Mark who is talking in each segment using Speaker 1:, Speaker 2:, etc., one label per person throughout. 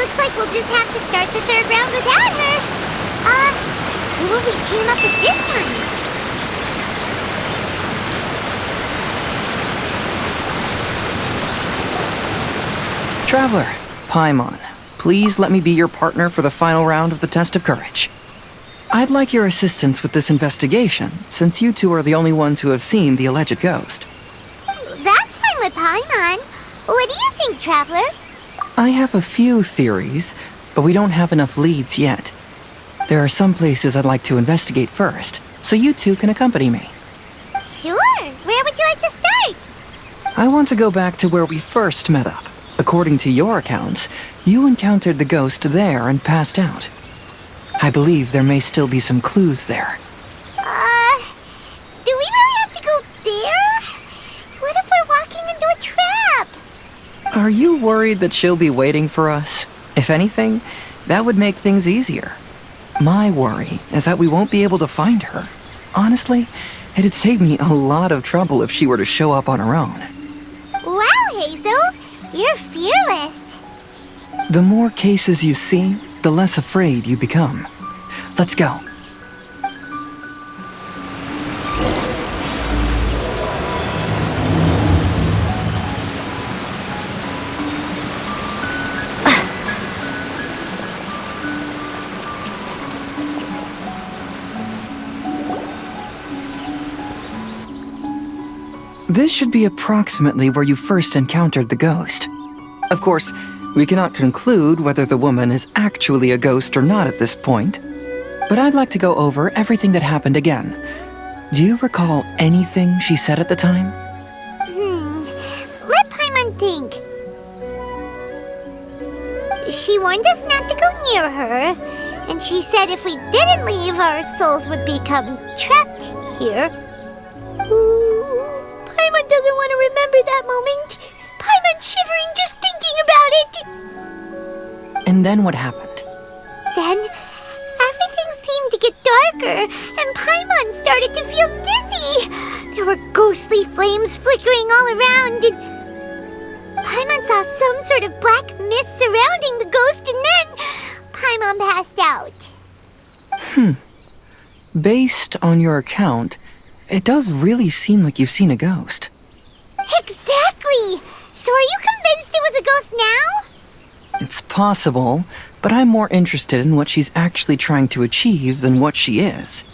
Speaker 1: Looks like we'll just have to start the third round without her. Who will we team up with this time?
Speaker 2: Traveler, Paimon, please let me be your partner for the final round of the test of courage. I'd like your assistance with this investigation, since you two are the only ones who have seen the alleged ghost.
Speaker 1: That's fine with Paimon. What do you think, Traveler?
Speaker 2: I have a few theories, but we don't have enough leads yet. There are some places I'd like to investigate first, so you two can accompany me.
Speaker 1: Sure. Where would you like to start?
Speaker 2: I want to go back to where we first met up. According to your accounts, you encountered the ghost there and passed out. I believe there may still be some clues there.
Speaker 1: Do we really have to go there? What if we're walking into a trap?
Speaker 2: Are you worried that she'll be waiting for us? If anything, that would make things easier. My worry is that we won't be able to find her. Honestly, it'd save me a lot of trouble if she were to show up on her own.
Speaker 1: Wow, Heizou! You're fearless.
Speaker 2: The more cases you see, the less afraid you become. Let's go. This should be approximately where you first encountered the ghost. Of course, we cannot conclude whether the woman is actually a ghost or not at this point, but I'd like to go over everything that happened again. Do you recall anything she said at the time?
Speaker 1: Let Paimon think. She warned us not to go near her, and she said if we didn't leave, our souls would become trapped here. Paimon doesn't want to remember that moment. Paimon's shivering just thinking about it.
Speaker 2: And then what happened?
Speaker 1: Then, everything seemed to get darker, and Paimon started to feel dizzy. There were ghostly flames flickering all around, and Paimon saw some sort of black mist surrounding the ghost, and then Paimon passed out.
Speaker 2: Based on your account, it does really seem like you've seen a ghost.
Speaker 1: Exactly! So are you convinced it was a ghost now?
Speaker 2: It's possible, but I'm more interested in what she's actually trying to achieve than what she is.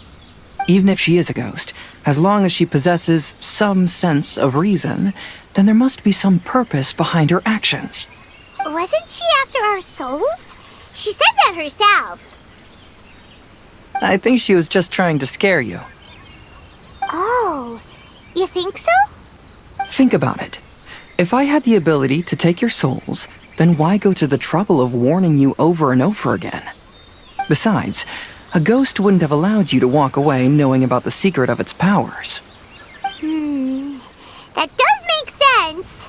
Speaker 2: Even if she is a ghost, as long as she possesses some sense of reason, then there must be some purpose behind her actions.
Speaker 1: Wasn't she after our souls? She said that herself.
Speaker 2: I think she was just trying to scare you.
Speaker 1: Oh, you think so?
Speaker 2: Think about it. If I had the ability to take your souls, then why go to the trouble of warning you over and over again? Besides, a ghost wouldn't have allowed you to walk away knowing about the secret of its powers.
Speaker 1: That does make sense.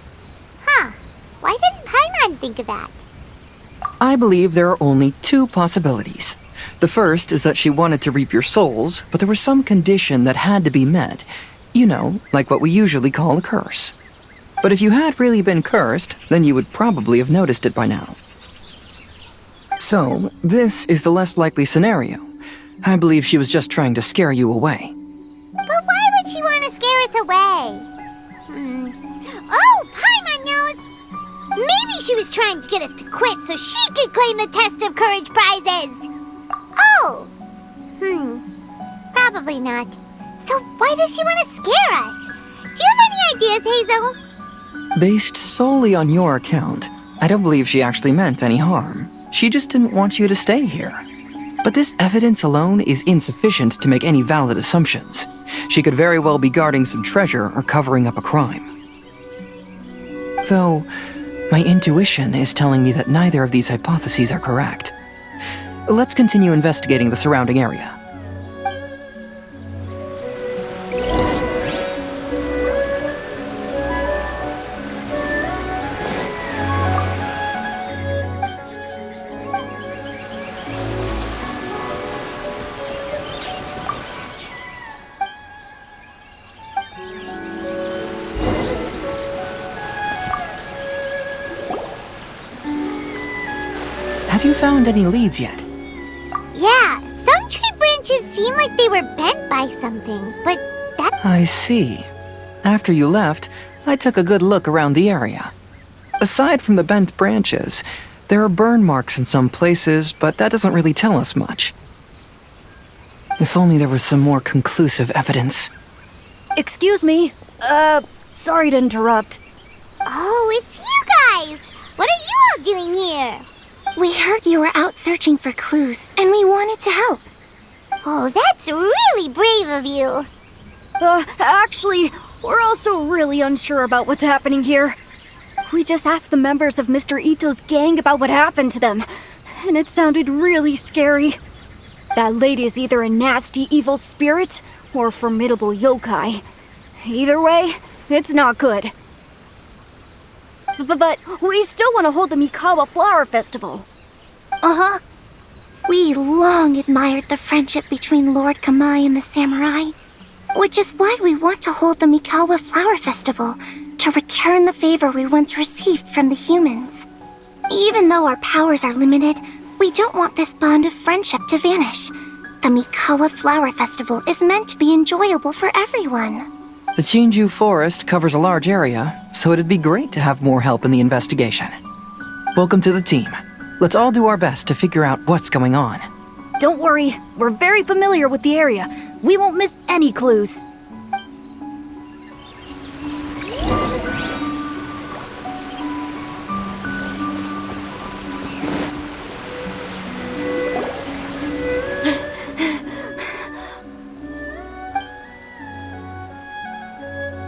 Speaker 1: Why didn't Paimon think of that?
Speaker 2: I believe there are only two possibilities. The first is that she wanted to reap your souls, but there was some condition that had to be met. You know, like what we usually call a curse. But if you had really been cursed, then you would probably have noticed it by now. So, this is the less likely scenario. I believe she was just trying to scare you away.
Speaker 1: But why would she want to scare us away? Oh, Paimon knows! Maybe she was trying to get us to quit so she could claim the Test of Courage prizes! Oh! Probably not. So why does she want to scare us? Do you have any ideas, Heizou?
Speaker 2: Based solely on your account, I don't believe she actually meant any harm. She just didn't want you to stay here. But this evidence alone is insufficient to make any valid assumptions. She could very well be guarding some treasure or covering up a crime. Though, my intuition is telling me that neither of these hypotheses are correct. Let's continue investigating the surrounding area. Have you found any leads yet?
Speaker 1: Yeah, some tree branches seem like they were bent by something, but that...
Speaker 2: I see. After you left, I took a good look around the area. Aside from the bent branches, there are burn marks in some places, but that doesn't really tell us much. If only there was some more conclusive evidence.
Speaker 3: Excuse me. Sorry to interrupt.
Speaker 1: Oh, it's you guys! What are you all doing here? We heard you were out searching for clues, and we wanted to help. Oh, that's really brave of you.
Speaker 3: Actually, we're also really unsure about what's happening here. We just asked the members of Mr. Ito's gang about what happened to them, and it sounded really scary. That lady is either a nasty evil spirit or a formidable yokai. Either way, it's not good. But we still want to hold the Mikawa Flower Festival.
Speaker 1: Uh-huh. We long admired the friendship between Lord Kamai and the samurai, which is why we want to hold the Mikawa Flower Festival, to return the favor we once received from the humans. Even though our powers are limited, we don't want this bond of friendship to vanish. The Mikawa Flower Festival is meant to be enjoyable for everyone.
Speaker 2: The Chinju Forest covers a large area, so it'd be great to have more help in the investigation. Welcome to the team. Let's all do our best to figure out what's going on.
Speaker 3: Don't worry, we're very familiar with the area. We won't miss any clues.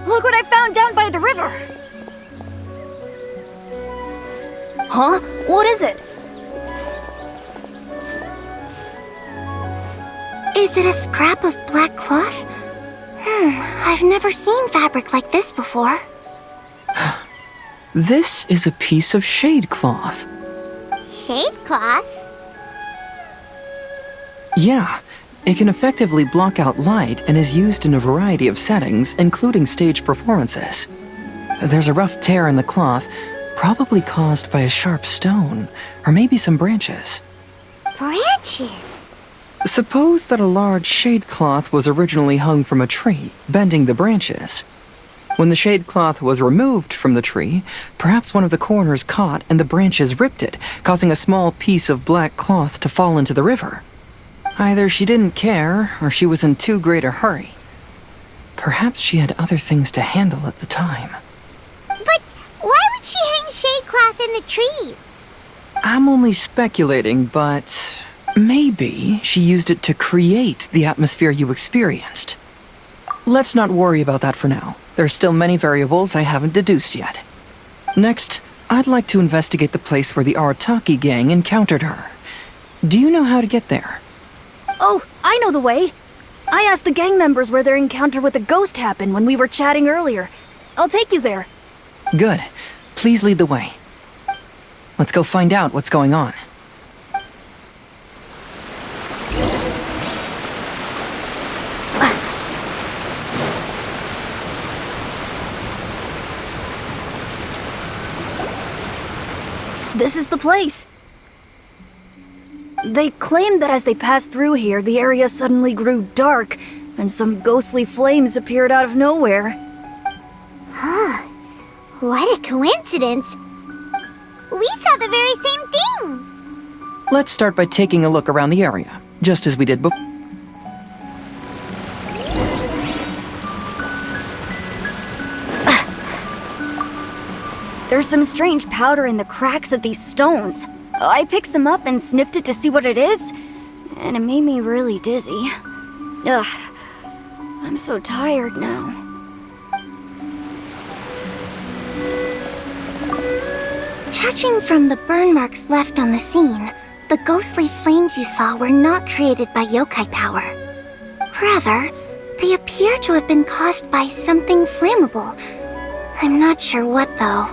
Speaker 3: Look what I found down by the river! Huh? What is it?
Speaker 1: Is it a scrap of black cloth? I've never seen fabric like this before.
Speaker 2: This is a piece of shade cloth.
Speaker 1: Shade cloth?
Speaker 2: Yeah, it can effectively block out light and is used in a variety of settings, including stage performances. There's a rough tear in the cloth, probably caused by a sharp stone, or maybe some branches.
Speaker 1: Branches?
Speaker 2: Suppose that a large shade cloth was originally hung from a tree, bending the branches. When the shade cloth was removed from the tree, perhaps one of the corners caught and the branches ripped it, causing a small piece of black cloth to fall into the river. Either she didn't care, or she was in too great a hurry. Perhaps she had other things to handle at the time.
Speaker 1: But why would she hang shade cloth in the trees?
Speaker 2: I'm only speculating, but maybe she used it to create the atmosphere you experienced. Let's not worry about that for now. There are still many variables I haven't deduced yet. Next, I'd like to investigate the place where the Arataki gang encountered her. Do you know how to get there?
Speaker 3: Oh, I know the way. I asked the gang members where their encounter with the ghost happened when we were chatting earlier. I'll take you there.
Speaker 2: Good. Please lead the way. Let's go find out what's going on.
Speaker 3: This is the place. They claimed that as they passed through here, the area suddenly grew dark, and some ghostly flames appeared out of nowhere.
Speaker 1: Huh. What a coincidence. We saw the very same thing.
Speaker 2: Let's start by taking a look around the area, just as we did before.
Speaker 3: There's some strange powder in the cracks of these stones. I picked some up and sniffed it to see what it is, and it made me really dizzy. Ugh, I'm so tired now.
Speaker 1: Judging from the burn marks left on the scene, the ghostly flames you saw were not created by yokai power. Rather, they appear to have been caused by something flammable. I'm not sure what, though.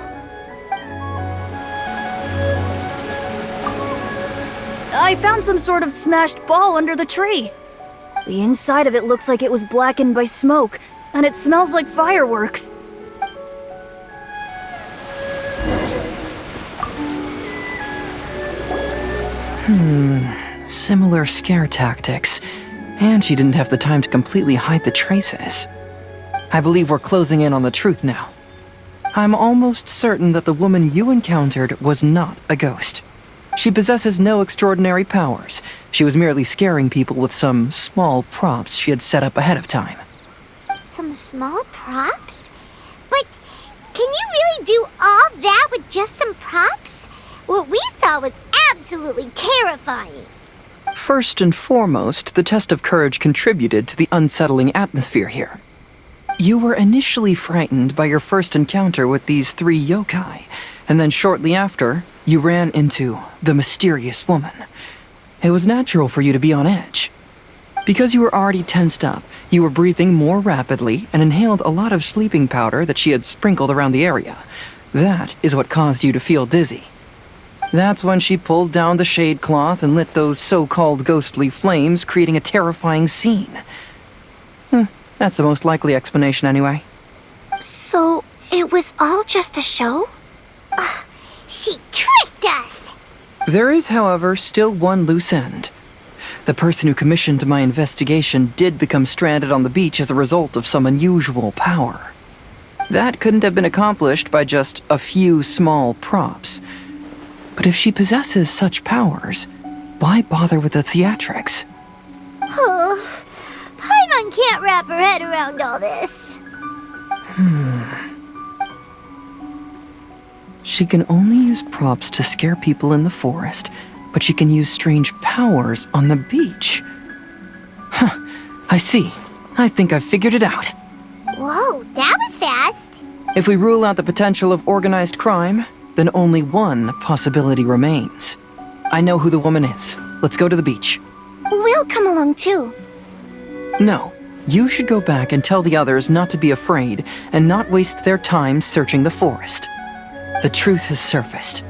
Speaker 3: I found some sort of smashed ball under the tree. The inside of it looks like it was blackened by smoke, and it smells like fireworks.
Speaker 2: Similar scare tactics, and she didn't have the time to completely hide the traces. I believe we're closing in on the truth now. I'm almost certain that the woman you encountered was not a ghost. She possesses no extraordinary powers. She was merely scaring people with some small props she had set up ahead of time.
Speaker 1: Some small props? But can you really do all that with just some props? What we saw was absolutely terrifying.
Speaker 2: First and foremost, the test of courage contributed to the unsettling atmosphere here. You were initially frightened by your first encounter with these 3 yokai, and then shortly after, you ran into the mysterious woman. It was natural for you to be on edge. Because you were already tensed up, you were breathing more rapidly and inhaled a lot of sleeping powder that she had sprinkled around the area. That is what caused you to feel dizzy. That's when she pulled down the shade cloth and lit those so-called ghostly flames, creating a terrifying scene. That's the most likely explanation anyway.
Speaker 1: So, it was all just a show? She tricked us!
Speaker 2: There is, however, still one loose end. The person who commissioned my investigation did become stranded on the beach as a result of some unusual power. That couldn't have been accomplished by just a few small props. But if she possesses such powers, why bother with the theatrics?
Speaker 1: Paimon can't wrap her head around all this.
Speaker 2: She can only use props to scare people in the forest, but she can use strange powers on the beach. I see. I think I've figured it out.
Speaker 1: Whoa, that was fast.
Speaker 2: If we rule out the potential of organized crime, then only one possibility remains. I know who the woman is. Let's go to the beach.
Speaker 1: We'll come along too.
Speaker 2: No, you should go back and tell the others not to be afraid and not waste their time searching the forest. The truth has surfaced.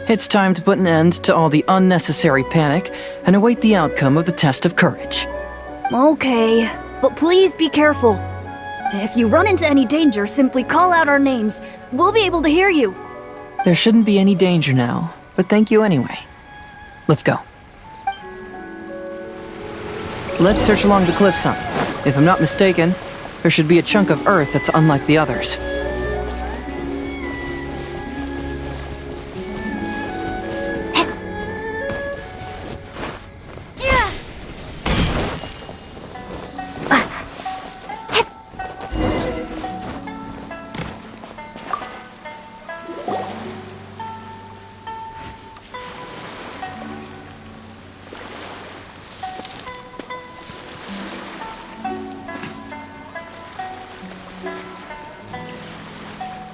Speaker 2: It's time to put an end to all the unnecessary panic and await the outcome of the test of courage.
Speaker 3: Okay, but please be careful. If you run into any danger, simply call out our names. We'll be able to hear you.
Speaker 2: There shouldn't be any danger now, but thank you anyway. Let's go. Let's search along the cliffside. If I'm not mistaken, there should be a chunk of earth that's unlike the others.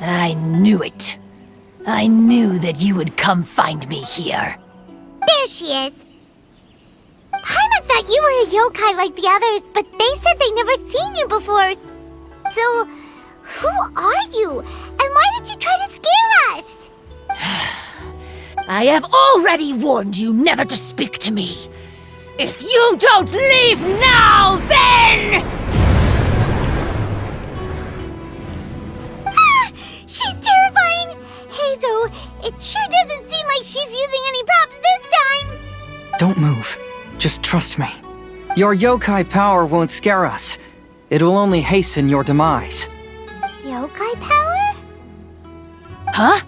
Speaker 4: I knew it. I knew that you would come find me here.
Speaker 1: There she is. Paimon thought you were a yokai like the others, but they said they'd never seen you before. So, who are you? And why did you try to scare us?
Speaker 4: I have already warned you never to speak to me. If you don't leave now, then...
Speaker 1: She's terrifying! Heizou, it sure doesn't seem like she's using any props this time!
Speaker 2: Don't move. Just trust me. Your yokai power won't scare us. It will only hasten your demise.
Speaker 1: Yokai power?
Speaker 4: Huh?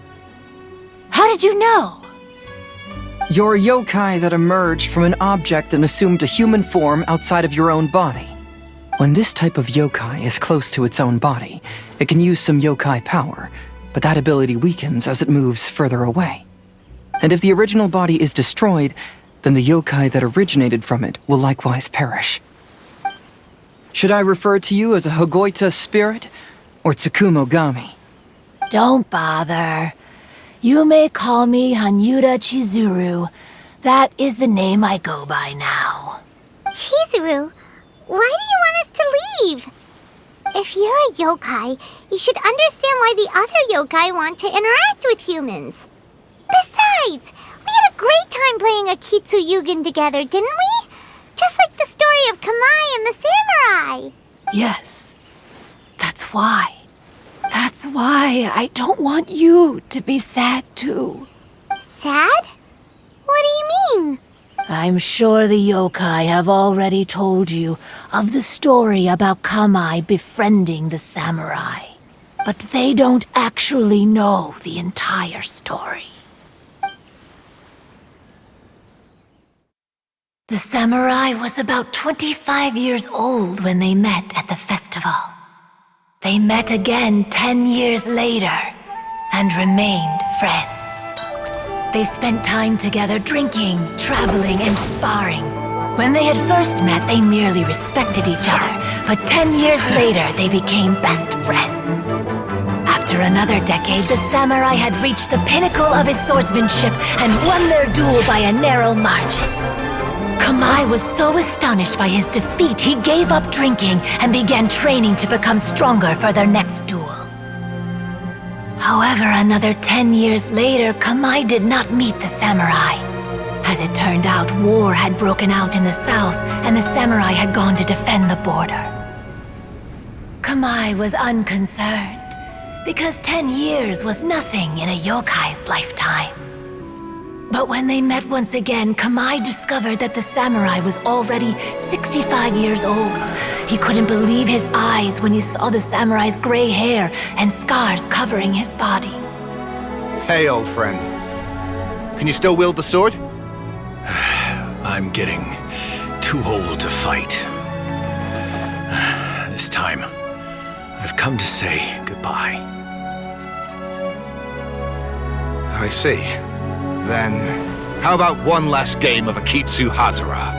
Speaker 4: How did you know?
Speaker 2: You're a yokai that emerged from an object and assumed a human form outside of your own body. When this type of yokai is close to its own body, it can use some yokai power, but that ability weakens as it moves further away. And if the original body is destroyed, then the yokai that originated from it will likewise perish. Should I refer to you as a Hagoita spirit or Tsukumogami?
Speaker 4: Don't bother. You may call me Hanyuda Chizuru. That is the name I go by now.
Speaker 1: Chizuru, why do you want us to leave? If you're a yokai, you should understand why the other yokai want to interact with humans. Besides, we had a great time playing Akitsu Yugen together, didn't we? Just like the story of Kamai and the samurai.
Speaker 4: Yes. That's why. That's why I don't want you to be sad too.
Speaker 1: Sad? What do you mean?
Speaker 4: I'm sure the yokai have already told you of the story about Kamai befriending the samurai. But they don't actually know the entire story. The samurai was about 25 years old when they met at the festival. They met again 10 years later and remained friends. They spent time together drinking, traveling, and sparring. When they had first met, they merely respected each other, but 10 years later, they became best friends. After another decade, the samurai had reached the pinnacle of his swordsmanship and won their duel by a narrow margin. Kamai was so astonished by his defeat, he gave up drinking and began training to become stronger for their next duel. However, another 10 years later, Kamai did not meet the samurai. As it turned out, war had broken out in the south, and the samurai had gone to defend the border. Kamai was unconcerned, because 10 years was nothing in a yokai's lifetime. But when they met once again, Kamai discovered that the samurai was already 65 years old. He couldn't believe his eyes when he saw the samurai's gray hair and scars covering his body.
Speaker 5: Hey, old friend. Can you still wield the sword?
Speaker 6: I'm getting too old to fight. This time, I've come to say goodbye.
Speaker 5: I see. Then, how about one last game of Akitsu Hazara?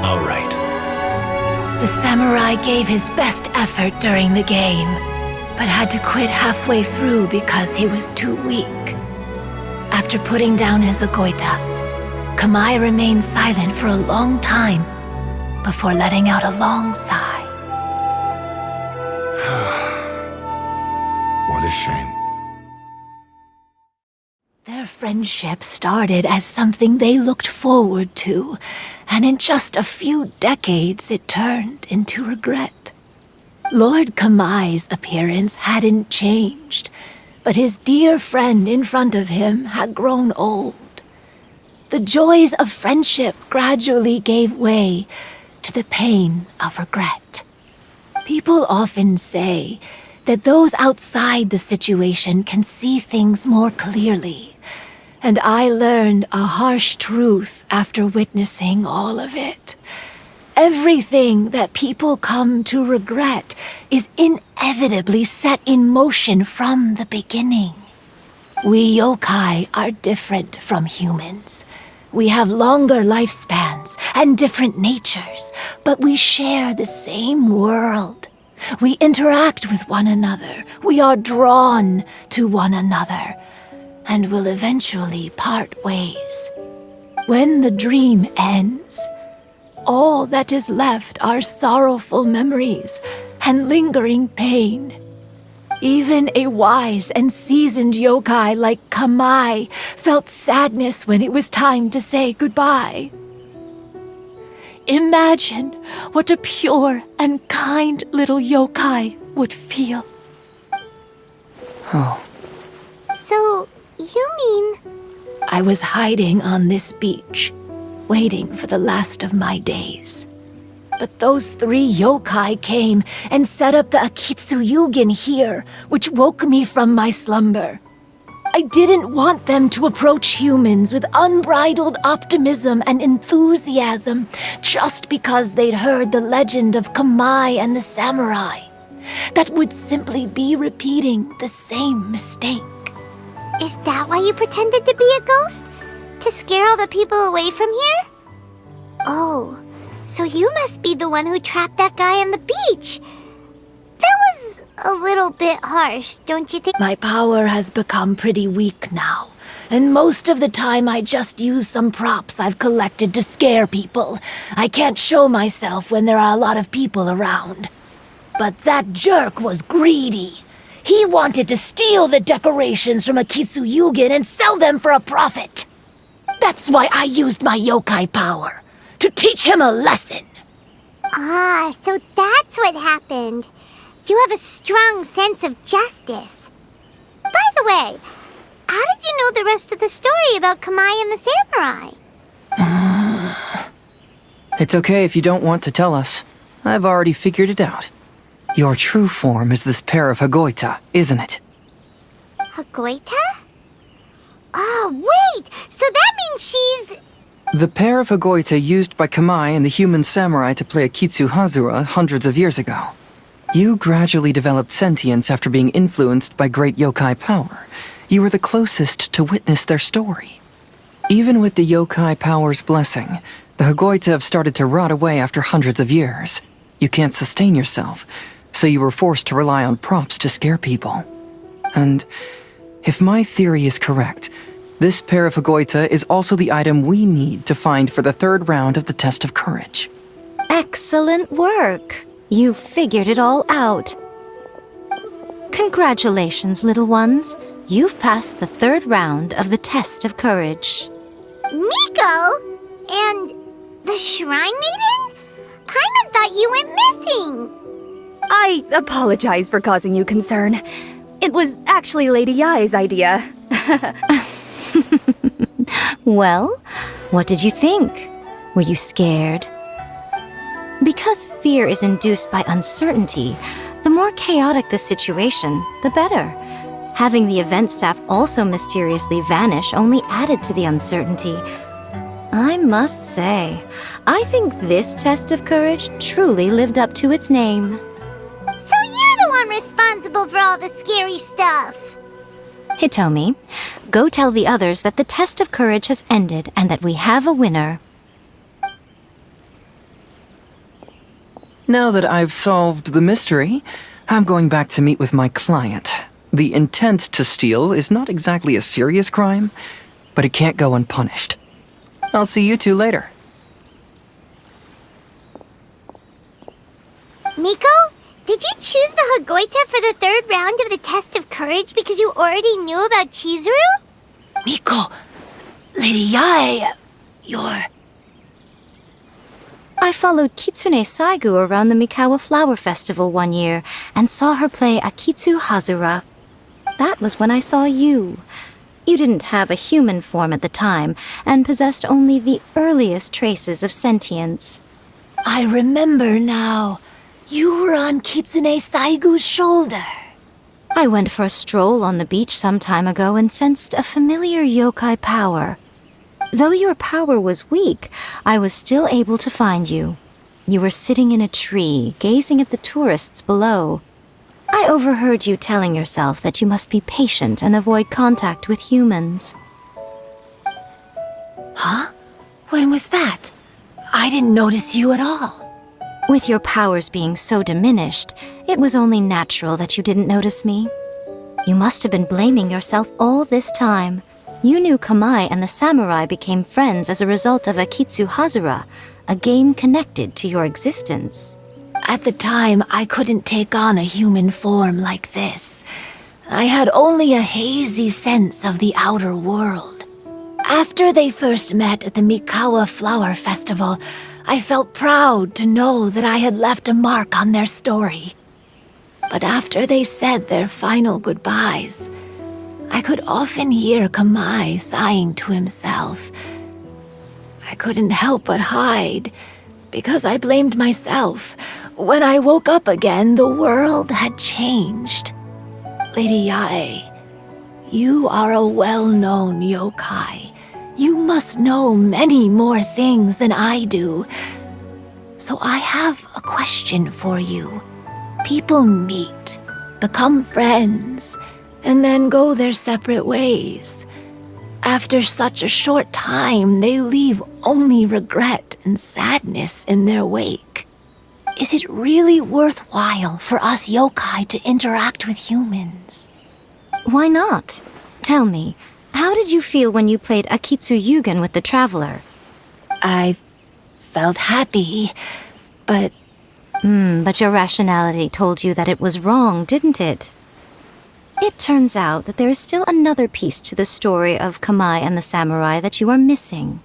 Speaker 6: All right.
Speaker 4: The samurai gave his best effort during the game, but had to quit halfway through because he was too weak. After putting down his agoita, Kamai remained silent for a long time before letting out a long sigh.
Speaker 5: What a shame.
Speaker 4: Their friendship started as something they looked forward to, and in just a few decades it turned into regret. Lord Kamai's appearance hadn't changed, but his dear friend in front of him had grown old. The joys of friendship gradually gave way to the pain of regret. People often say that those outside the situation can see things more clearly. And I learned a harsh truth after witnessing all of it. Everything that people come to regret is inevitably set in motion from the beginning. We yokai are different from humans. We have longer lifespans and different natures, but we share the same world. We interact with one another. We are drawn to one another, and will eventually part ways. When the dream ends, all that is left are sorrowful memories and lingering pain. Even a wise and seasoned yokai like Kamai felt sadness when it was time to say goodbye. Imagine what a pure and kind little yokai would feel.
Speaker 2: Oh.
Speaker 1: So, you mean...
Speaker 4: I was hiding on this beach, waiting for the last of my days. But those 3 yokai came and set up the Akitsu Yugen here, which woke me from my slumber. I didn't want them to approach humans with unbridled optimism and enthusiasm just because they'd heard the legend of Kamai and the samurai. That would simply be repeating the same mistake.
Speaker 1: Is that why you pretended to be a ghost? To scare all the people away from here? Oh, so you must be the one who trapped that guy on the beach. That was a little bit harsh, don't you think?
Speaker 4: My power has become pretty weak now, and most of the time I just use some props I've collected to scare people. I can't show myself when there are a lot of people around. But that jerk was greedy. He wanted to steal the decorations from Akitsu Yugen and sell them for a profit. That's why I used my yokai power, to teach him a lesson.
Speaker 1: Ah, so that's what happened. You have a strong sense of justice. By the way, How did you know the rest of the story about Kamai and the samurai?
Speaker 2: It's okay if you don't want to tell us. I've already figured it out. Your true form is this pair of Hagoita, isn't it?
Speaker 1: Hagoita? Oh, wait! So that means she's...
Speaker 2: The pair of Hagoita used by Kamai and the human samurai to play Akitsu Hazura hundreds of years ago. You gradually developed sentience after being influenced by great yokai power. You were the closest to witness their story. Even with the yokai power's blessing, the Hagoita have started to rot away after hundreds of years. You can't sustain yourself, so you were forced to rely on props to scare people. And if my theory is correct, this pair of Hagoita is also the item we need to find for the third round of the test of courage.
Speaker 3: Excellent work. You figured it all out. Congratulations, little ones. You've passed the third round of the test of courage.
Speaker 1: Miko? And the Shrine Maiden? Paimon thought you went missing.
Speaker 7: I apologize for causing you concern. It was actually Lady Yai's idea.
Speaker 3: Well, what did you think? Were you scared? Because fear is induced by uncertainty, the more chaotic the situation, the better. Having the event staff also mysteriously vanish only added to the uncertainty. I must say, I think this test of courage truly lived up to its name.
Speaker 1: So you're the one responsible for all the scary stuff.
Speaker 3: Hitomi, go tell the others that the test of courage has ended and that we have a winner.
Speaker 2: Now that I've solved the mystery, I'm going back to meet with my client. The intent to steal is not exactly a serious crime, but it can't go unpunished. I'll see you two later.
Speaker 1: Miko, did you choose the Hagoita for the third round of the test of courage because you already knew about Chizuru?
Speaker 4: Miko, Lady Yai, you're...
Speaker 3: I followed Kitsune Saigu around the Mikawa Flower Festival one year and saw her play Akitsu Hazura. That was when I saw you. You didn't have a human form at the time and possessed only the earliest traces of sentience.
Speaker 4: I remember now. You were on Kitsune Saigu's shoulder.
Speaker 3: I went for a stroll on the beach some time ago and sensed a familiar yokai power. Though your power was weak, I was still able to find you. You were sitting in a tree, gazing at the tourists below. I overheard you telling yourself that you must be patient and avoid contact with humans.
Speaker 4: Huh? When was that? I didn't notice you at all.
Speaker 3: With your powers being so diminished, it was only natural that you didn't notice me. You must have been blaming yourself all this time. You knew Kamai and the samurai became friends as a result of Akitsu Hazura, a game connected to your existence.
Speaker 4: At the time, I couldn't take on a human form like this. I had only a hazy sense of the outer world. After they first met at the Mikawa Flower Festival, I felt proud to know that I had left a mark on their story. But after they said their final goodbyes, I could often hear Kamai sighing to himself. I couldn't help but hide, because I blamed myself. When I woke up again, the world had changed. Lady Yai, you are a well-known yokai. You must know many more things than I do. So I have a question for you. People meet, become friends, and then go their separate ways. After such a short time, they leave only regret and sadness in their wake. Is it really worthwhile for us yokai to interact with humans?
Speaker 3: Why not? Tell me, how did you feel when you played Akitsu Yugen with the Traveler?
Speaker 4: I felt happy, but...
Speaker 3: But your rationality told you that it was wrong, didn't it? It turns out that there is still another piece to the story of Kamai and the samurai that you are missing.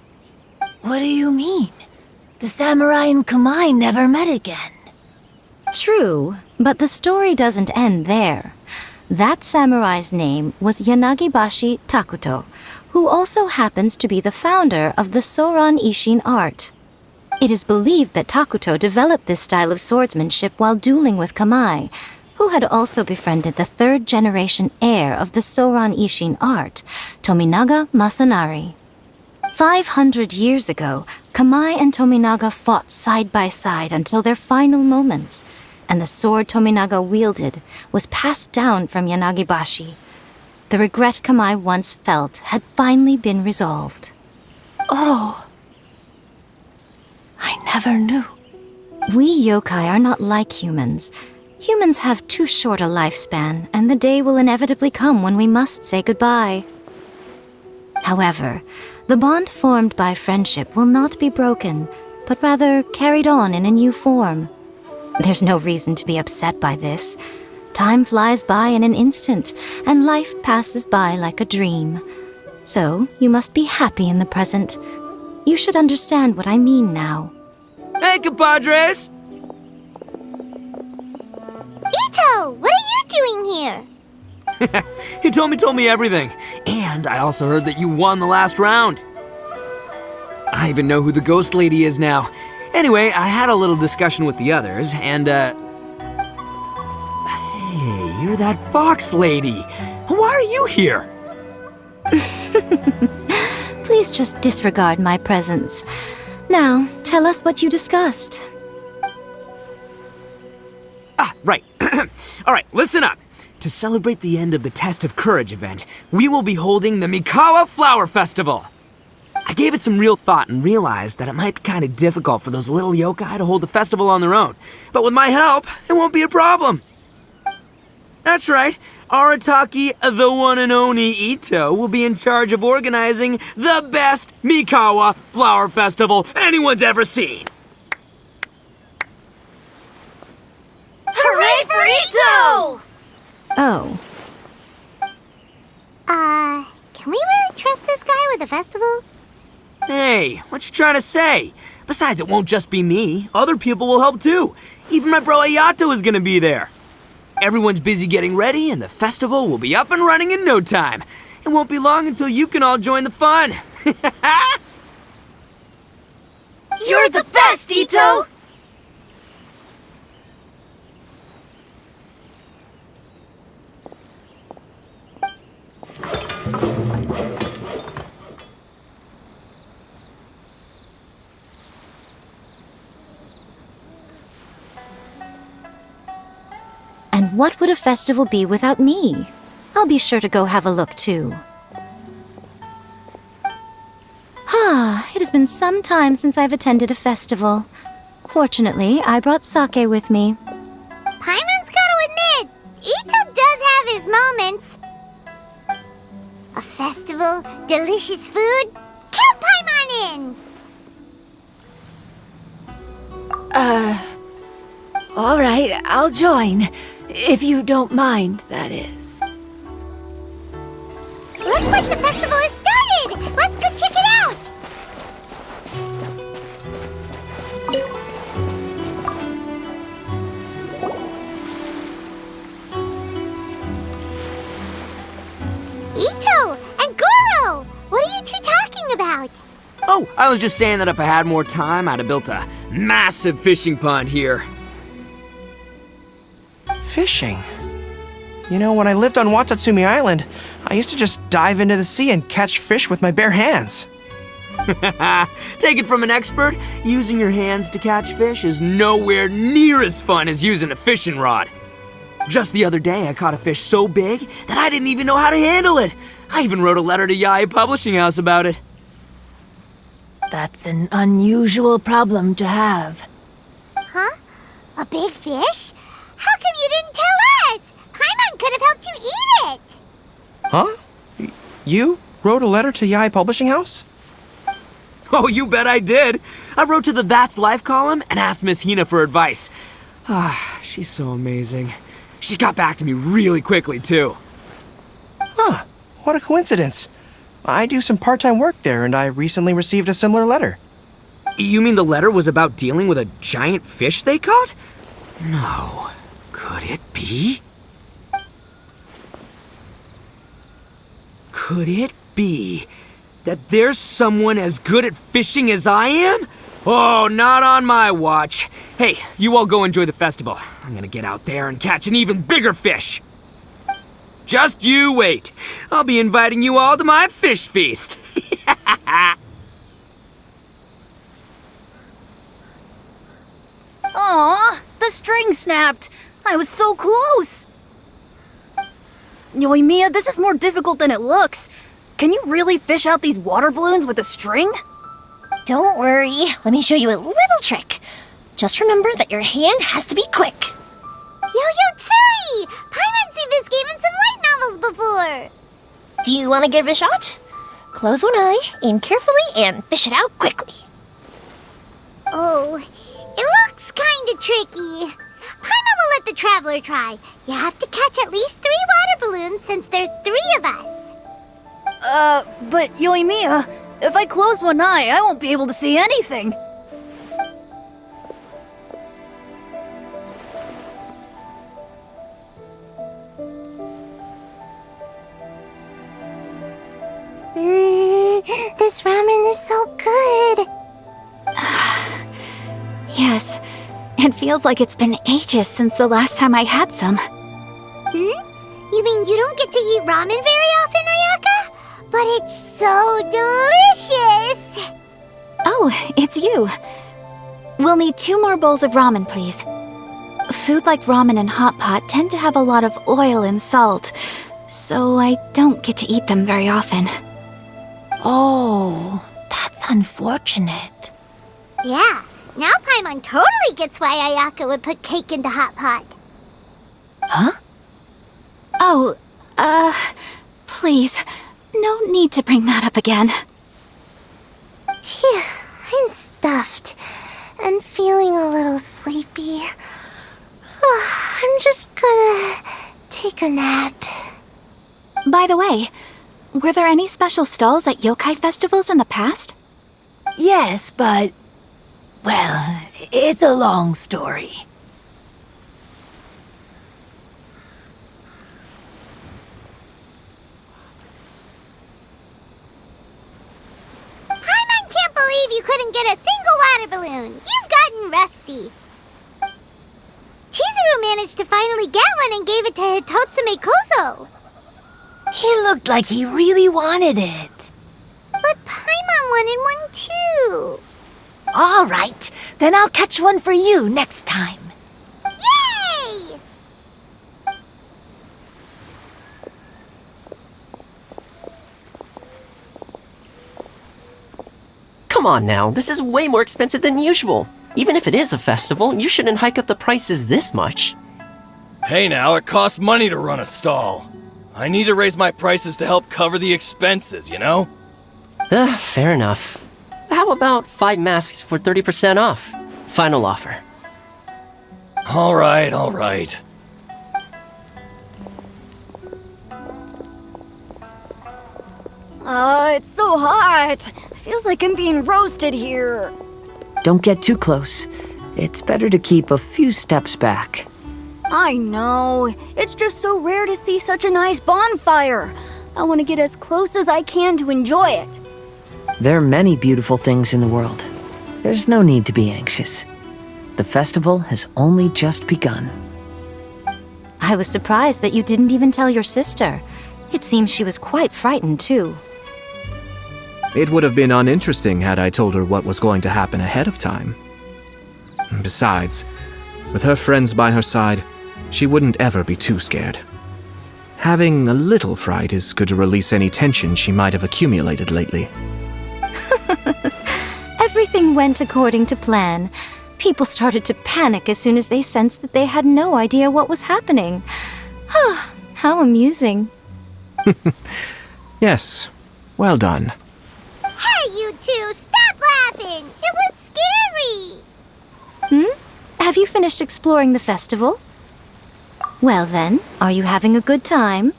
Speaker 4: What do you mean? The samurai and Kamai never met again.
Speaker 3: True, but the story doesn't end there.
Speaker 8: That samurai's name was Yanagibashi Takuto, who also happens to be the founder of the Soran Ishin art. It is believed that Takuto developed this style of swordsmanship while dueling with Kamai, who had also befriended the third-generation heir of the Soran Ishin art, Tominaga Masanari. 500 years ago, Kamai and Tominaga fought side by side until their final moments, and the sword Tominaga wielded was passed down from Yanagibashi. The regret Kamai once felt had finally been resolved.
Speaker 4: Oh, I never knew.
Speaker 8: We yokai are not like humans. Humans have too short a lifespan, and the day will inevitably come when we must say goodbye. However, the bond formed by friendship will not be broken, but rather carried on in a new form. There's no reason to be upset by this. Time flies by in an instant, and life passes by like a dream. So, you must be happy in the present. You should understand what I mean now.
Speaker 9: Hey, compadres!
Speaker 1: Ito, what are you doing here?
Speaker 9: He told me everything. And I also heard that you won the last round. I even know who the ghost lady is now. Anyway, I had a little discussion with the others, and, Hey, you're that fox lady. Why are you here?
Speaker 8: Please just disregard my presence. Now, tell us what you discussed.
Speaker 9: Right. All right, listen up. To celebrate the end of the Test of Courage event, we will be holding the Mikawa Flower Festival. I gave it some real thought and realized that it might be kind of difficult for those little yokai to hold the festival on their own. But with my help, it won't be a problem. That's right. Arataki, the one and only Ito, will be in charge of organizing the best Mikawa Flower Festival anyone's ever seen.
Speaker 3: Hooray for Ito!
Speaker 8: Oh.
Speaker 1: Can we really trust this guy with the festival?
Speaker 9: Hey, what you trying to say? Besides, it won't just be me. Other people will help too. Even my bro Ayato is gonna be there. Everyone's busy getting ready, and the festival will be up and running in no time. It won't be long until you can all join the fun.
Speaker 3: You're the best, Ito!
Speaker 8: And what would a festival be without me? I'll be sure to go have a look too. It has been some time since I've attended a festival. Fortunately, I brought sake with me.
Speaker 1: Paimon's gotta admit, Ito does have his moments. A festival, delicious food, count Paimon in!
Speaker 4: All right, I'll join. If you don't mind, that is.
Speaker 1: Looks like the festival has started! Let's go check it out! Ito and Goro! What are you two talking about?
Speaker 9: Oh, I was just saying that if I had more time, I'd have built a massive fishing pond here.
Speaker 10: Fishing? You know, when I lived on Watatsumi Island, I used to just dive into the sea and catch fish with my bare hands.
Speaker 9: Take it from an expert, using your hands to catch fish is nowhere near as fun as using a fishing rod. Just the other day, I caught a fish so big that I didn't even know how to handle it. I even wrote a letter to Yae Publishing House about it.
Speaker 4: That's an unusual problem to have.
Speaker 1: Huh? A big fish? How come you didn't tell us? Paimon could have helped you eat it!
Speaker 10: Huh? You wrote a letter to Yae Publishing House?
Speaker 9: Oh, you bet I did. I wrote to the That's Life column and asked Miss Hina for advice. She's so amazing. She got back to me really quickly, too.
Speaker 10: Huh, what a coincidence. I do some part-time work there, and I recently received a similar letter.
Speaker 9: You mean the letter was about dealing with a giant fish they caught? No. Could it be? Could it be that there's someone as good at fishing as I am? Oh, not on my watch. Hey, you all go enjoy the festival. I'm gonna get out there and catch an even bigger fish. Just you wait. I'll be inviting you all to my fish feast.
Speaker 3: Aw, the string snapped. I was so close. Yoimiya, this is more difficult than it looks. Can you really fish out these water balloons with a string?
Speaker 1: Don't worry, let me show you a little trick. Just remember that your hand has to be quick. Yo-Yo Tsuri! Paimon's seen this game in some light novels before. Do you want to give it a shot? Close one eye, aim carefully, and fish it out quickly. Oh, it looks kinda tricky. Paimon will let the traveler try. You have to catch at least 3 water balloons since there's 3 of us.
Speaker 3: But Yoimiya, if I close one eye, I won't be able to see anything.
Speaker 1: This ramen is so good.
Speaker 7: Yes, it feels like it's been ages since the last time I had some.
Speaker 1: You mean you don't get to eat ramen very often, Ayaka? But it's so delicious!
Speaker 7: Oh, it's you. We'll need 2 more bowls of ramen, please. Food like ramen and hot pot tend to have a lot of oil and salt, so I don't get to eat them very often.
Speaker 4: Oh, that's unfortunate.
Speaker 1: Yeah, now Paimon totally gets why Ayaka would put cake into hot pot.
Speaker 4: Huh?
Speaker 7: Oh, please, no need to bring that up again.
Speaker 1: Phew, I'm stuffed and feeling a little sleepy. I'm just gonna take a nap.
Speaker 7: By the way, were there any special stalls at yokai festivals in the past?
Speaker 4: Yes, but... well, it's a long story.
Speaker 1: Paimon can't believe you couldn't get a single water balloon. You've gotten rusty. Chizuru managed to finally get one and gave it to Hitotsume Kozo.
Speaker 4: He looked like he really wanted it.
Speaker 1: But Paimon wanted one too.
Speaker 4: All right, then I'll catch one for you next time.
Speaker 1: Yay!
Speaker 11: Come on now, this is way more expensive than usual. Even if it is a festival, you shouldn't hike up the prices this much.
Speaker 12: Hey now, it costs money to run a stall. I need to raise my prices to help cover the expenses, you know?
Speaker 11: Fair enough. How about 5 masks for 30% off? Final offer.
Speaker 12: All right.
Speaker 3: It's so hot. Feels like I'm being roasted here.
Speaker 2: Don't get too close. It's better to keep a few steps back.
Speaker 3: I know. It's just so rare to see such a nice bonfire. I want to get as close as I can to enjoy it.
Speaker 2: There are many beautiful things in the world. There's no need to be anxious. The festival has only just begun.
Speaker 8: I was surprised that you didn't even tell your sister. It seems she was quite frightened, too.
Speaker 6: It would have been uninteresting had I told her what was going to happen ahead of time. Besides, with her friends by her side, she wouldn't ever be too scared. Having a little fright is good to release any tension she might have accumulated lately.
Speaker 8: Everything went according to plan. People started to panic as soon as they sensed that they had no idea what was happening. How amusing.
Speaker 6: Yes, well done.
Speaker 1: Hey, you two, stop laughing! It was scary!
Speaker 8: Have you finished exploring the festival? Well then, are you having a good time?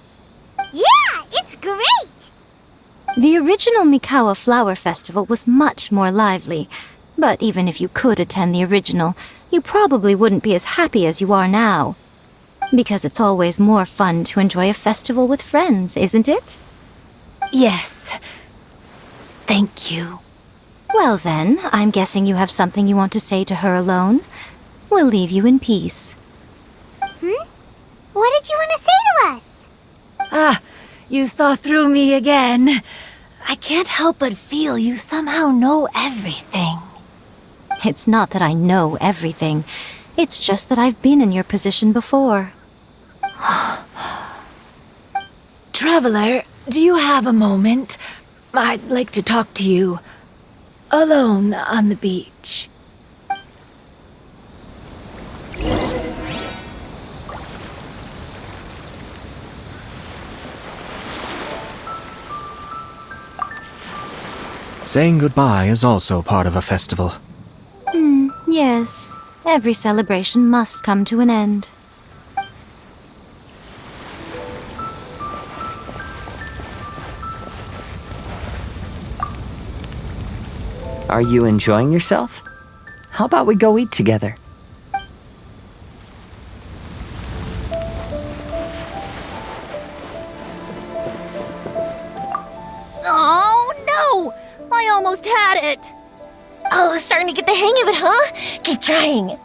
Speaker 1: Yeah, it's great!
Speaker 8: The original Mikawa Flower Festival was much more lively, but even if you could attend the original, you probably wouldn't be as happy as you are now. Because it's always more fun to enjoy a festival with friends, isn't it?
Speaker 4: Yes. Thank you.
Speaker 8: Well then, I'm guessing you have something you want to say to her alone. We'll leave you in peace.
Speaker 1: What did you want to say to us?
Speaker 4: Ah, you saw through me again. I can't help but feel you somehow know everything.
Speaker 8: It's not that I know everything. It's just that I've been in your position before.
Speaker 4: Traveler, do you have a moment? I'd like to talk to you. Alone on the beach.
Speaker 6: Saying goodbye is also part of a festival.
Speaker 8: Yes. Every celebration must come to an end.
Speaker 2: Are you enjoying yourself? How about we go eat together?
Speaker 3: Oh, no! I almost had it!
Speaker 1: Oh, starting to get the hang of it, huh? Keep trying.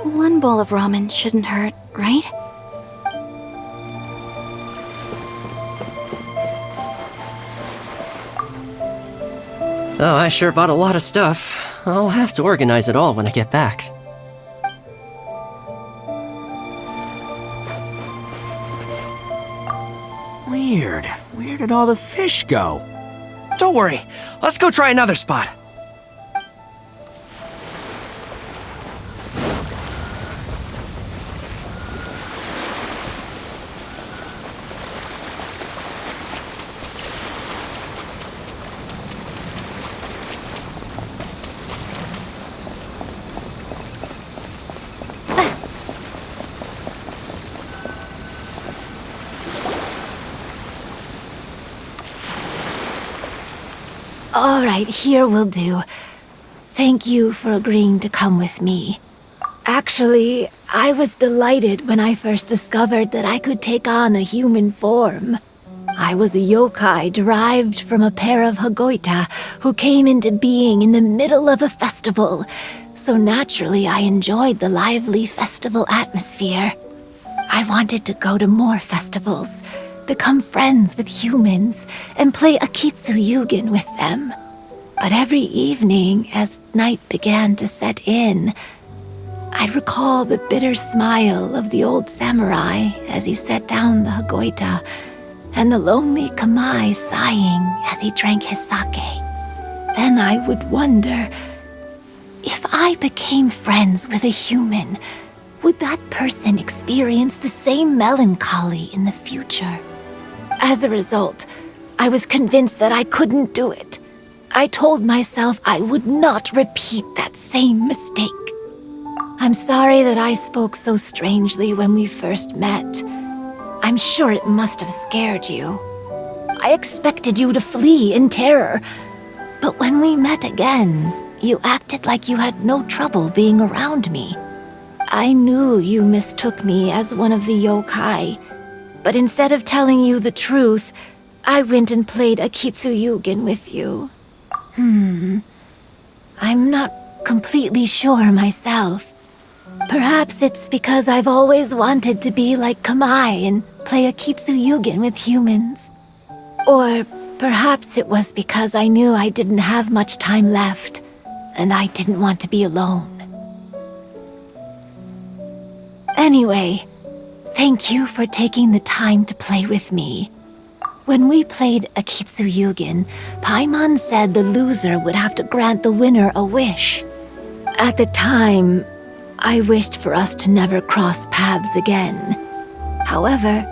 Speaker 7: One bowl of ramen shouldn't hurt, right?
Speaker 11: Oh, I sure bought a lot of stuff. I'll have to organize it all when I get back.
Speaker 9: Weird. Where did all the fish go?
Speaker 10: Don't worry. Let's go try another spot.
Speaker 4: All right, here will do. Thank you for agreeing to come with me. Actually, I was delighted when I first discovered that I could take on a human form. I was a yokai derived from a pair of Hagoita who came into being in the middle of a festival, so naturally I enjoyed the lively festival atmosphere. I wanted to go to more festivals, become friends with humans, and play Akitsu Yugen with them. But every evening, as night began to set in, I'd recall the bitter smile of the old samurai as he set down the Hagoita, and the lonely Kamai sighing as he drank his sake. Then I would wonder, if I became friends with a human, would that person experience the same melancholy in the future? As a result, I was convinced that I couldn't do it. I told myself I would not repeat that same mistake. I'm sorry that I spoke so strangely when we first met. I'm sure it must have scared you. I expected you to flee in terror, but when we met again, you acted like you had no trouble being around me. I knew you mistook me as one of the yokai, but instead of telling you the truth, I went and played Akitsu Yugen with you. I'm not completely sure myself. Perhaps it's because I've always wanted to be like Kamai and play Akitsu Yugen with humans. Or perhaps it was because I knew I didn't have much time left, and I didn't want to be alone. Anyway, thank you for taking the time to play with me. When we played Akitsu Yugen, Paimon said the loser would have to grant the winner a wish. At the time, I wished for us to never cross paths again. However,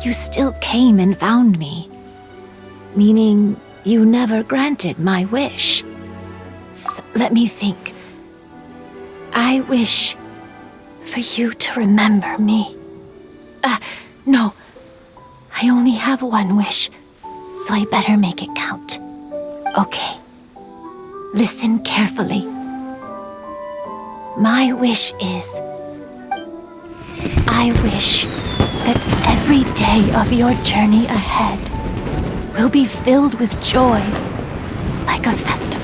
Speaker 4: you still came and found me, meaning you never granted my wish. So let me think. I wish for you to remember me. No. I only have one wish, so I better make it count. Okay. Listen carefully. My wish is, I wish that every day of your journey ahead will be filled with joy, like a festival.